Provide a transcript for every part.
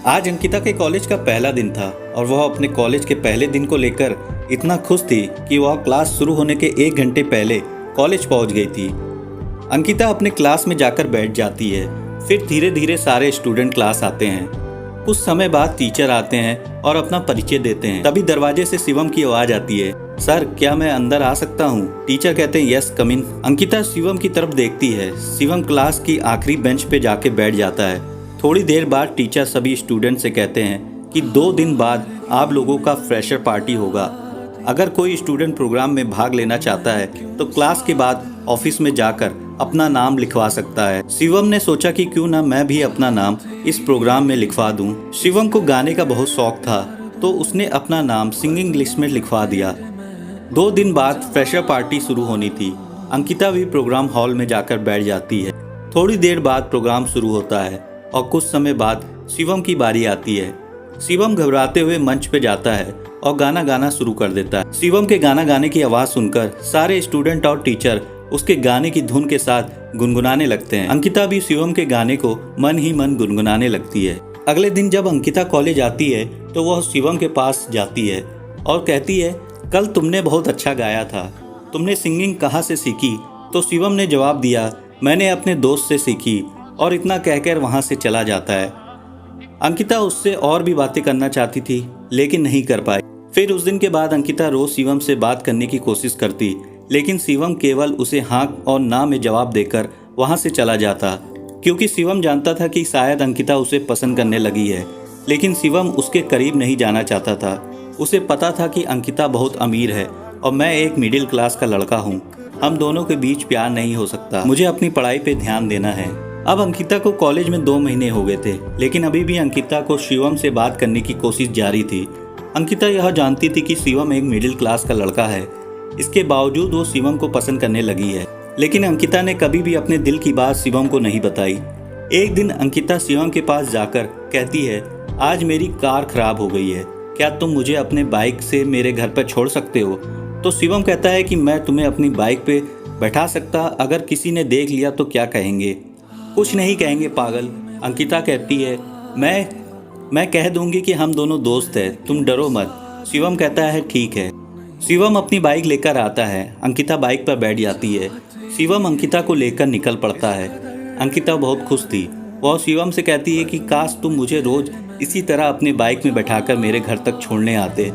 आज अंकिता के कॉलेज का पहला दिन था और वह अपने कॉलेज के पहले दिन को लेकर इतना खुश थी कि वह क्लास शुरू होने के 1 घंटे पहले कॉलेज पहुंच गई थी। अंकिता अपने क्लास में जाकर बैठ जाती है। फिर धीरे धीरे सारे स्टूडेंट क्लास आते हैं। कुछ समय बाद टीचर आते हैं और अपना परिचय देते हैं। तभी दरवाजे से शिवम की आवाज आती है, सर क्या मैं अंदर आ सकता हूँ? टीचर कहते हैं यस कम इन। अंकिता शिवम की तरफ देखती है। शिवम क्लास की आखिरी बेंच पे जाके बैठ जाता है। थोड़ी देर बाद टीचर सभी स्टूडेंट से कहते हैं कि 2 दिन बाद आप लोगों का फ्रेशर पार्टी होगा। अगर कोई स्टूडेंट प्रोग्राम में भाग लेना चाहता है तो क्लास के बाद ऑफिस में जाकर अपना नाम लिखवा सकता है। शिवम ने सोचा कि क्यों ना मैं भी अपना नाम इस प्रोग्राम में लिखवा दूं। शिवम को गाने का बहुत शौक था तो उसने अपना नाम सिंगिंग लिस्ट में लिखवा दिया। 2 दिन बाद फ्रेशर पार्टी शुरू होनी थी। अंकिता भी प्रोग्राम हॉल में जाकर बैठ जाती है। थोड़ी देर बाद प्रोग्राम शुरू होता है और कुछ समय बाद शिवम की बारी आती है। शिवम घबराते हुए मंच पे जाता है और गाना गाना शुरू कर देता है। शिवम के गाना गाने की आवाज़ सुनकर सारे स्टूडेंट और टीचर उसके गाने की धुन के साथ गुनगुनाने लगते हैं। अंकिता भी शिवम के गाने को मन ही मन गुनगुनाने लगती है। अगले दिन जब अंकिता कॉलेज आती है तो वह शिवम के पास जाती है और कहती है, कल तुमने बहुत अच्छा गाया था, तुमने सिंगिंग कहाँ से सीखी? तो शिवम ने जवाब दिया, मैंने अपने दोस्त से सीखी, और इतना कहकर वहाँ से चला जाता है। अंकिता उससे और भी बातें करना चाहती थी लेकिन नहीं कर पाई। फिर उस दिन के बाद अंकिता रोज शिवम से बात करने की कोशिश करती, लेकिन शिवम केवल उसे हाँ और ना में जवाब देकर वहाँ से चला जाता, क्योंकि शिवम जानता था कि शायद अंकिता उसे पसंद करने लगी है। लेकिन शिवम उसके करीब नहीं जाना चाहता था। उसे पता था कि अंकिता बहुत अमीर है और मैं एक मिडिल क्लास का लड़का हूँ। हम दोनों के बीच प्यार नहीं हो सकता। मुझे अपनी पढ़ाई पे ध्यान देना है। अब अंकिता को कॉलेज में 2 महीने हो गए थे, लेकिन अभी भी अंकिता को शिवम से बात करने की कोशिश जारी थी। अंकिता यह जानती थी कि शिवम एक मिडिल क्लास का लड़का है। इसके बावजूद वो शिवम को पसंद करने लगी है, लेकिन अंकिता ने कभी भी अपने दिल की बात शिवम को नहीं बताई। एक दिन अंकिता शिवम के पास जाकर कहती है, आज मेरी कार खराब हो गई है, क्या तुम मुझे अपने बाइक से मेरे घर पर छोड़ सकते हो? तो शिवम कहता है कि मैं तुम्हें अपनी बाइक पे बैठा सकता, अगर किसी ने देख लिया तो क्या कहेंगे? कुछ नहीं कहेंगे पागल। अंकिता कहती है, मैं कह दूंगी कि हम दोनों दोस्त हैं, तुम डरो मत। शिवम कहता है ठीक है। शिवम अपनी बाइक लेकर आता है। अंकिता बाइक पर बैठ जाती है। शिवम अंकिता को लेकर निकल पड़ता है। अंकिता बहुत खुश थी। वह शिवम से कहती है कि काश तुम मुझे रोज इसी तरह अपनी बाइक में बैठाकर मेरे घर तक छोड़ने आते।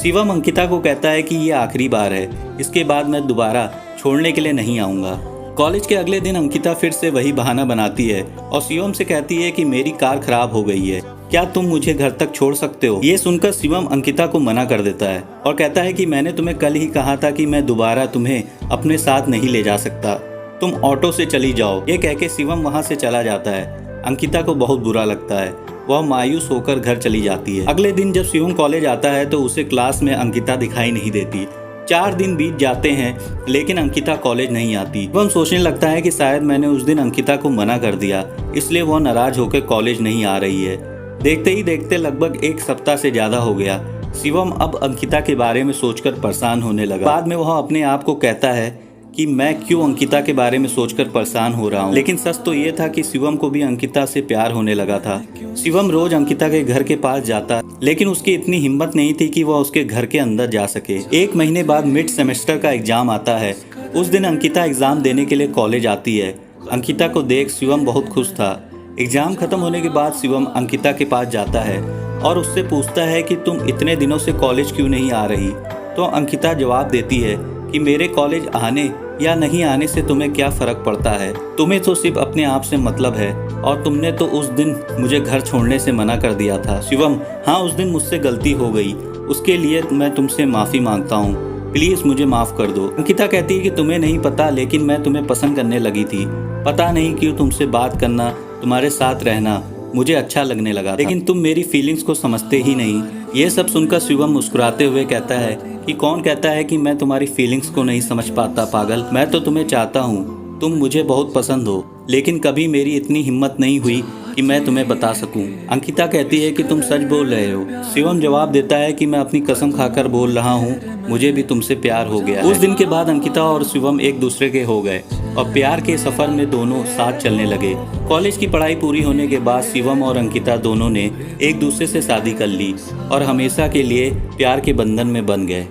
शिवम अंकिता को कहता है कि ये आखिरी बार है, इसके बाद मैं दोबारा छोड़ने के लिए नहीं आऊँगा। कॉलेज के अगले दिन अंकिता फिर से वही बहाना बनाती है और शिवम से कहती है कि मेरी कार खराब हो गई है, क्या तुम मुझे घर तक छोड़ सकते हो? ये सुनकर शिवम अंकिता को मना कर देता है और कहता है कि मैंने तुम्हें कल ही कहा था कि मैं दोबारा तुम्हें अपने साथ नहीं ले जा सकता, तुम ऑटो से चली जाओ। ये कह के शिवम वहाँ से चला जाता है। अंकिता को बहुत बुरा लगता है। वह मायूस होकर घर चली जाती है। अगले दिन जब शिवम कॉलेज आता है तो उसे क्लास में अंकिता दिखाई नहीं देती। 4 दिन बीत जाते हैं लेकिन अंकिता कॉलेज नहीं आती। वह सोचने लगता है कि शायद मैंने उस दिन अंकिता को मना कर दिया, इसलिए वह नाराज होकर कॉलेज नहीं आ रही है। देखते ही देखते लगभग 1 सप्ताह से ज्यादा हो गया। शिवम अब अंकिता के बारे में सोचकर परेशान होने लगा। बाद में वह अपने आप को कहता है कि मैं क्यों अंकिता के बारे में सोचकर परेशान हो रहा हूँ। लेकिन सच तो ये था कि शिवम को भी अंकिता से प्यार होने लगा था। शिवम रोज अंकिता के घर के पास जाता, लेकिन उसकी इतनी हिम्मत नहीं थी कि वह उसके घर के अंदर जा सके। 1 महीने बाद मिड सेमेस्टर का एग्जाम आता है। उस दिन अंकिता एग्जाम देने के लिए कॉलेज आती है। अंकिता को देख शिवम बहुत खुश था। एग्जाम खत्म होने के बाद शिवम अंकिता के पास जाता है और उससे पूछता है कि तुम इतने दिनों से कॉलेज क्यों नहीं आ रही? तो अंकिता जवाब देती है कि मेरे कॉलेज आने या नहीं आने से तुम्हें क्या फर्क पड़ता है, तुम्हें तो सिर्फ अपने आप से मतलब है, और तुमने तो उस दिन मुझे घर छोड़ने से मना कर दिया था। शिवम, हाँ उस दिन मुझसे गलती हो गई, उसके लिए मैं तुमसे माफ़ी मांगता हूँ, प्लीज़ मुझे माफ़ कर दो। अंकिता कहती है कि तुम्हें नहीं पता, लेकिन मैं तुम्हें पसंद करने लगी थी। पता नहीं क्यों तुमसे बात करना, तुम्हारे साथ रहना मुझे अच्छा लगने लगा, लेकिन तुम मेरी फीलिंग्स को समझते ही नहीं। ये सब सुनकर शिवम मुस्कुराते हुए कहता है कि कौन कहता है कि मैं तुम्हारी फीलिंग्स को नहीं समझ पाता पागल, मैं तो तुम्हें चाहता हूँ, तुम मुझे बहुत पसंद हो, लेकिन कभी मेरी इतनी हिम्मत नहीं हुई कि मैं तुम्हें बता सकूं। अंकिता कहती है कि तुम सच बोल रहे हो। शिवम जवाब देता है कि मैं अपनी कसम खाकर बोल रहा हूँ, मुझे भी तुमसे प्यार हो गया। उस दिन के बाद अंकिता और शिवम एक दूसरे के हो गए। और प्यार के सफ़र में दोनों साथ चलने लगे। कॉलेज की पढ़ाई पूरी होने के बाद शिवम और अंकिता दोनों ने एक दूसरे से शादी कर ली और हमेशा के लिए प्यार के बंधन में बंध गए।